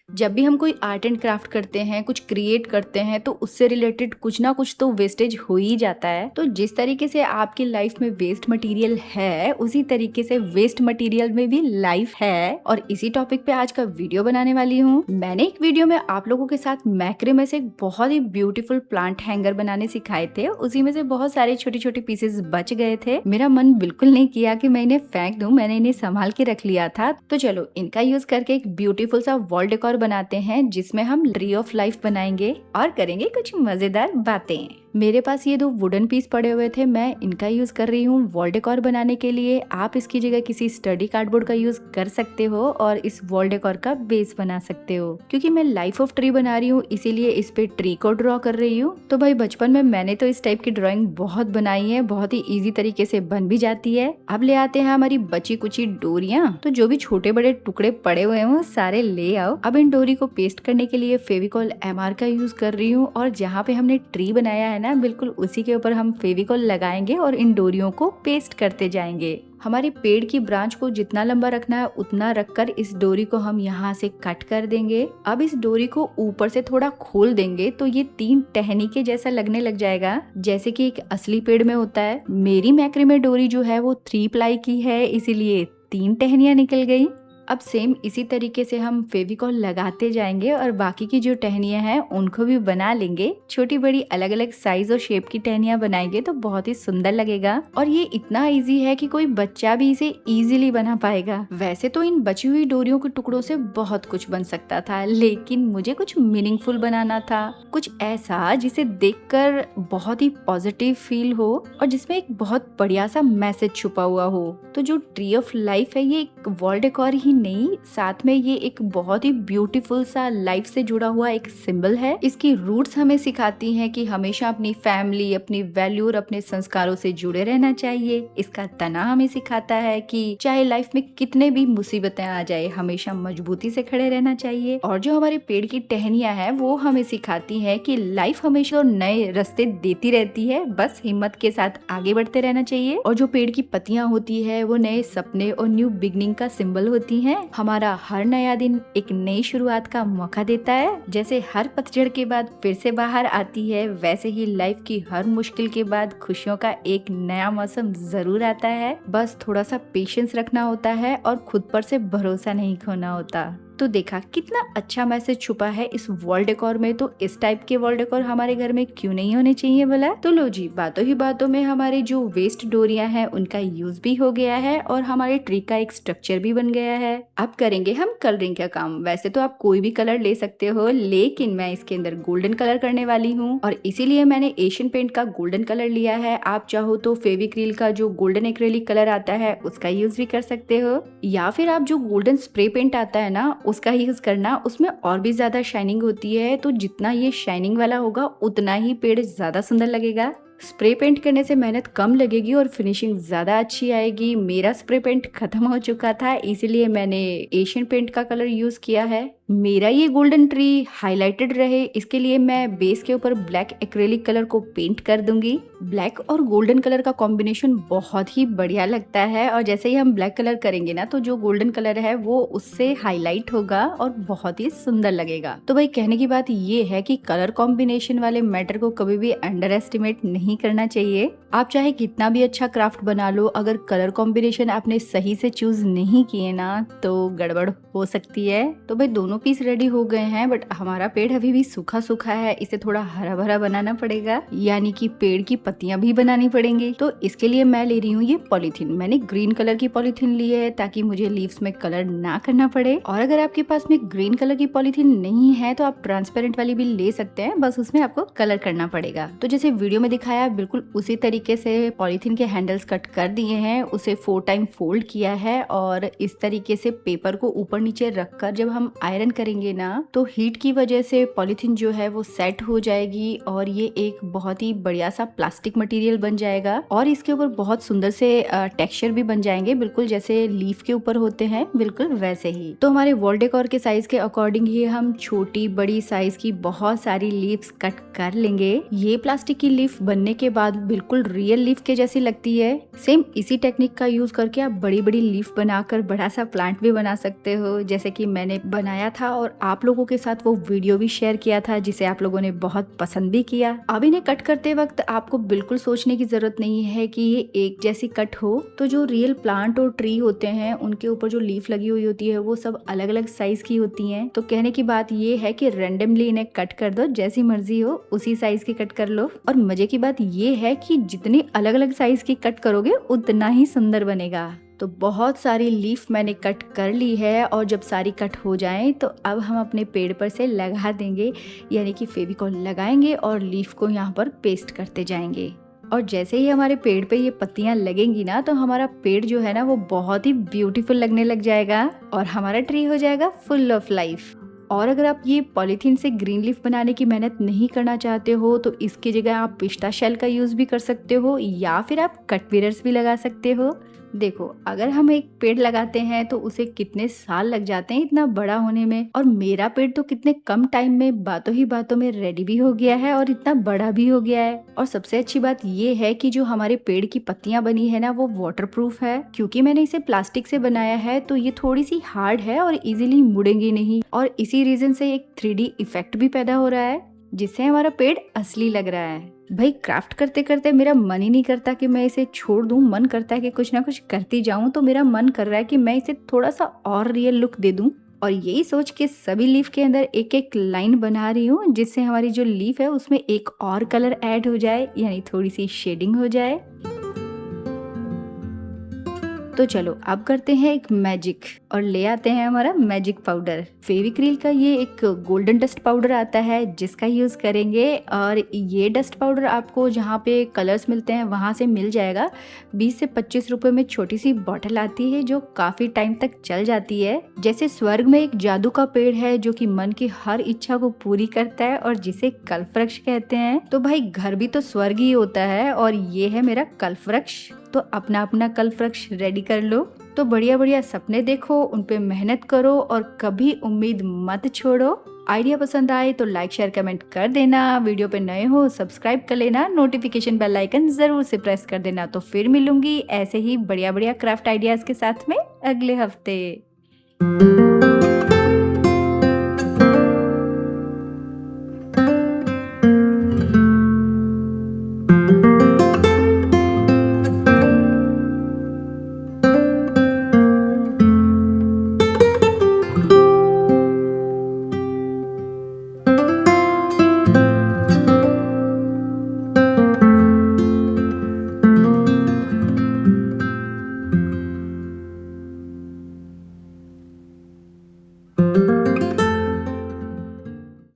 जब भी हम कोई आर्ट एंड क्राफ्ट करते हैं, कुछ क्रिएट करते हैं, तो उससे रिलेटेड कुछ ना कुछ तो वेस्टेज हो ही जाता है। तो जिस तरीके से आपकी लाइफ में वेस्ट मटेरियल है, उसी तरीके से वेस्ट मटेरियल में भी लाइफ है। और इसी टॉपिक पे आज का वीडियो बनाने वाली हूँ। मैंने एक वीडियो में आप लोगों के साथ मैक्रे में से एक बहुत ही ब्यूटीफुल प्लांट हैंगर बनाने सिखाए थे। उसी में से बहुत सारे छोटे छोटे पीसेस बच गए थे। मेरा मन बिल्कुल नहीं किया कि मैं इन्हें फेंक दूं, मैंने इन्हें संभाल के रख लिया था। तो चलो इनका यूज करके एक ब्यूटीफुल सा वॉल डेकोर बनाते हैं, जिसमें हम ट्री ऑफ लाइफ बनाएंगे और करेंगे कुछ मजेदार बातें। मेरे पास ये 2 वुडन पीस पड़े हुए थे, मैं इनका यूज कर रही हूँ वॉल डेकोर बनाने के लिए। आप इसकी जगह किसी स्टडी कार्डबोर्ड का यूज कर सकते हो और इस वॉल डेकोर का बेस बना सकते हो। क्योंकि मैं लाइफ ऑफ ट्री बना रही हूँ, इसीलिए इस पे ट्री को ड्रॉ कर रही हूँ। तो भाई बचपन में मैंने तो इस टाइप की ड्राइंग बहुत बनाई है, बहुत ही इजी तरीके से बन भी जाती है। अब ले आते हैं हमारी बची कुची डोरियां। तो जो भी छोटे बड़े टुकड़े पड़े हुए हैं वो सारे ले आओ। अब इन डोरी को पेस्ट करने के लिए फेविकॉल MR का यूज कर रही हूँ, और जहाँ पे हमने ट्री बनाया है ना, बिल्कुल उसी के ऊपर हम फेविकॉल लगाएंगे और इन डोरियों को पेस्ट करते जाएंगे। हमारी पेड़ की ब्रांच को जितना लंबा रखना है उतना रखकर इस डोरी को हम यहाँ से कट कर देंगे। अब इस डोरी को ऊपर से थोड़ा खोल देंगे तो ये 3 टहनी के जैसा लगने लग जाएगा, जैसे कि एक असली पेड़ में होता है। मेरी मैक्रेमे डोरी जो है वो 3 प्लाई की है, इसीलिए 3 टहनियां निकल गई। अब सेम इसी तरीके से हम फेविकॉल लगाते जाएंगे और बाकी की जो टहनियां हैं उनको भी बना लेंगे। छोटी बड़ी अलग अलग साइज और शेप की टहनियां बनाएंगे तो बहुत ही सुंदर लगेगा। और ये इतना इजी है कि कोई बच्चा भी इसे इजीली बना पाएगा। वैसे तो इन बची हुई डोरियों के टुकड़ों से बहुत कुछ बन सकता था, लेकिन मुझे कुछ मीनिंगफुल बनाना था, कुछ ऐसा जिसे देखकर बहुत ही पॉजिटिव फील हो और जिसमें एक बहुत बढ़िया सा मैसेज छुपा हुआ हो। तो जो ट्री ऑफ लाइफ है ये एक वॉल डेकोर ही नहीं, साथ में ये एक बहुत ही ब्यूटीफुल सा लाइफ से जुड़ा हुआ एक सिंबल है। इसकी रूट्स हमें सिखाती हैं कि हमेशा अपनी फैमिली, अपनी वैल्यू और अपने संस्कारों से जुड़े रहना चाहिए। इसका तना हमें सिखाता है कि चाहे लाइफ में कितने भी मुसीबतें आ जाए, हमेशा मजबूती से खड़े रहना चाहिए। और जो हमारे पेड़ की टहनियां हैं वो हमें सिखाती है कि लाइफ हमेशा नए रास्ते देती रहती है, बस हिम्मत के साथ आगे बढ़ते रहना चाहिए। और जो पेड़ की पत्तियां होती है वो नए सपने और न्यू बिगनिंग का सिंबल होती है। हमारा हर नया दिन एक नई शुरुआत का मौका देता है। जैसे हर पतझड़ के बाद फिर से बाहर आती है, वैसे ही लाइफ की हर मुश्किल के बाद खुशियों का एक नया मौसम जरूर आता है। बस थोड़ा सा पेशेंस रखना होता है और खुद पर से भरोसा नहीं खोना होता। तो देखा कितना अच्छा मैसेज छुपा है इस वॉल डेकोर में। तो इस टाइप के वॉल डेकोर हमारे घर में क्यों नहीं होने चाहिए बोला। तो लो जी, बातों ही बातों में हमारे जो वेस्ट डोरियां हैं उनका यूज भी हो गया है और हमारे ट्री का एक स्ट्रक्चर भी बन गया है। अब करेंगे हम कलरिंग का काम। वैसे तो आप कोई भी कलर ले सकते हो, लेकिन मैं इसके अंदर गोल्डन कलर करने वाली हूँ और इसीलिए मैंने एशियन पेंट का गोल्डन कलर लिया है। आप चाहो तो फेविक्रिल का जो गोल्डन एक्रेलिक कलर आता है उसका यूज भी कर सकते हो, या फिर आप जो गोल्डन स्प्रे पेंट आता है ना उसका यूज करना, उसमें और भी ज्यादा शाइनिंग होती है। तो जितना ये शाइनिंग वाला होगा उतना ही पेड़ ज्यादा सुंदर लगेगा। स्प्रे पेंट करने से मेहनत कम लगेगी और फिनिशिंग ज्यादा अच्छी आएगी। मेरा स्प्रे पेंट खत्म हो चुका था, इसीलिए मैंने एशियन पेंट का कलर यूज किया है। मेरा ये गोल्डन ट्री हाईलाइटेड रहे, इसके लिए मैं बेस के ऊपर ब्लैक एक्रेलिक कलर को पेंट कर दूंगी। ब्लैक और गोल्डन कलर का कॉम्बिनेशन बहुत ही बढ़िया लगता है, और जैसे ही हम ब्लैक कलर करेंगे ना तो जो गोल्डन कलर है वो उससे हाईलाइट होगा और बहुत ही सुंदर लगेगा। तो भाई कहने की बात ये है कि कलर कॉम्बिनेशन वाले मैटर को कभी भी अंडर एस्टिमेट नहीं करना चाहिए। आप चाहे कितना भी अच्छा क्राफ्ट बना लो, अगर कलर कॉम्बिनेशन आपने सही से चूज नहीं किए ना तो गड़बड़ हो सकती है। तो भाई दोनों पीस रेडी हो गए हैं, बट हमारा पेड़ अभी भी सूखा सूखा है, इसे थोड़ा हरा भरा बनाना पड़ेगा, यानी कि पेड़ की पत्तियां भी बनानी पड़ेंगी। तो इसके लिए मैं ले रही हूँ ये पॉलीथीन। मैंने ग्रीन कलर की पॉलीथीन ली है ताकि मुझे लीव्स में कलर ना करना पड़े। और अगर आपके पास में ग्रीन कलर की पॉलीथीन नहीं है तो आप ट्रांसपेरेंट वाली भी ले सकते हैं, बस उसमें आपको कलर करना पड़ेगा। तो जैसे वीडियो में दिखाया बिल्कुल उसी तरीके से पॉलीथीन के हैंडल्स कट कर दिए हैं, उसे 4 टाइम फोल्ड किया है और इस तरीके से पेपर को ऊपर नीचे रखकर जब हम आयरन करेंगे ना तो हीट की वजह से पॉलीथीन जो है वो सेट हो जाएगी और ये एक बहुत ही बढ़िया सा प्लास्टिक मटेरियल बन जाएगा। और इसके ऊपर बहुत सुंदर से टेक्सचर भी बन जाएंगे, बिल्कुल जैसे लीफ के ऊपर होते हैं बिल्कुल वैसे ही। तो हमारे वॉल डेकोर के साइज के अकॉर्डिंग ही हम छोटी बड़ी साइज की बहुत सारी लीव्स कट कर लेंगे। ये प्लास्टिक की लीफ बनने के बाद बिल्कुल रियल लीफ के जैसी लगती है। सेम इसी टेक्निक का यूज करके आप बड़ी बड़ी लीफ बनाकर बड़ा सा प्लांट भी बना सकते हो, जैसे कि मैंने बनाया था और आप लोगों के साथ वो वीडियो भी शेयर किया था जिसे आप लोगों ने बहुत पसंद भी किया। अब इन्हें कट करते वक्त आपको बिल्कुल सोचने की जरूरत नहीं है कि ये एक जैसी कट हो। तो जो रियल प्लांट और ट्री होते हैं उनके ऊपर जो लीफ लगी हुई होती है वो सब अलग अलग साइज की होती हैं। तो कहने की बात ये है कि रेंडमली इन्हें कट कर दो, जैसी मर्जी हो उसी साइज की कट कर लो। और मजे की बात ये है कि जितनी अलग अलग साइज की कट करोगे उतना ही सुंदर बनेगा। तो बहुत सारी लीफ मैंने कट कर ली है और जब सारी कट हो जाएं तो अब हम अपने पेड़ पर से लगा देंगे, यानी कि फेविकॉल लगाएंगे और लीफ को यहाँ पर पेस्ट करते जाएंगे। और जैसे ही हमारे पेड़ पे ये पत्तियां लगेंगी ना तो हमारा पेड़ जो है ना वो बहुत ही ब्यूटीफुल लगने लग जाएगा और हमारा ट्री हो जाएगा फुल ऑफ लाइफ। और अगर आप ये पॉलीथीन से ग्रीन लीफ बनाने की मेहनत नहीं करना चाहते हो तो इसकी जगह आप पिस्ता शेल का यूज भी कर सकते हो या फिर आप कट मिरर्स भी लगा सकते हो। देखो, अगर हम एक पेड़ लगाते हैं तो उसे कितने साल लग जाते हैं इतना बड़ा होने में, और मेरा पेड़ तो कितने कम टाइम में बातों ही बातों में रेडी भी हो गया है और इतना बड़ा भी हो गया है। और सबसे अच्छी बात ये है कि जो हमारे पेड़ की पत्तियां बनी है ना वो वाटरप्रूफ है, क्योंकि मैंने इसे प्लास्टिक से बनाया है तो ये थोड़ी सी हार्ड है और इजीली मुड़ेंगी नहीं। और इसी रीजन से एक 3D इफेक्ट भी पैदा हो रहा है जिससे हमारा पेड़ असली लग रहा है। भाई, क्राफ्ट करते करते मेरा मन ही नहीं करता कि मैं इसे छोड़ दूं, मन करता है कि कुछ ना कुछ करती जाऊं। तो मेरा मन कर रहा है कि मैं इसे थोड़ा सा और रियल लुक दे दूं और यही सोच के सभी लीफ के अंदर एक एक लाइन बना रही हूँ जिससे हमारी जो लीफ है उसमें एक और कलर ऐड हो जाए, यानी थोड़ी सी शेडिंग हो जाए। तो चलो अब करते हैं एक मैजिक और ले आते हैं हमारा मैजिक पाउडर। फेविक्रिल का ये एक गोल्डन डस्ट पाउडर आता है जिसका यूज करेंगे। और ये डस्ट पाउडर आपको जहाँ पे कलर्स मिलते हैं वहां से मिल जाएगा। 20 से 25 रुपए में छोटी सी बॉटल आती है जो काफी टाइम तक चल जाती है। जैसे स्वर्ग में एक जादू का पेड़ है जो कि मन की हर इच्छा को पूरी करता है और जिसे कल्पवृक्ष कहते हैं, तो भाई घर भी तो स्वर्ग ही होता है और ये है मेरा कल्पवृक्ष। तो अपना अपना कल्पवृक्ष रेडी कर लो। तो बढ़िया बढ़िया सपने देखो, उन पे मेहनत करो और कभी उम्मीद मत छोड़ो। आइडिया पसंद आए तो लाइक शेयर कमेंट कर देना। वीडियो पे नए हो सब्सक्राइब कर लेना, नोटिफिकेशन बेल आइकन जरूर से प्रेस कर देना। तो फिर मिलूंगी ऐसे ही बढ़िया बढ़िया क्राफ्ट आइडियाज के साथ में अगले हफ्ते।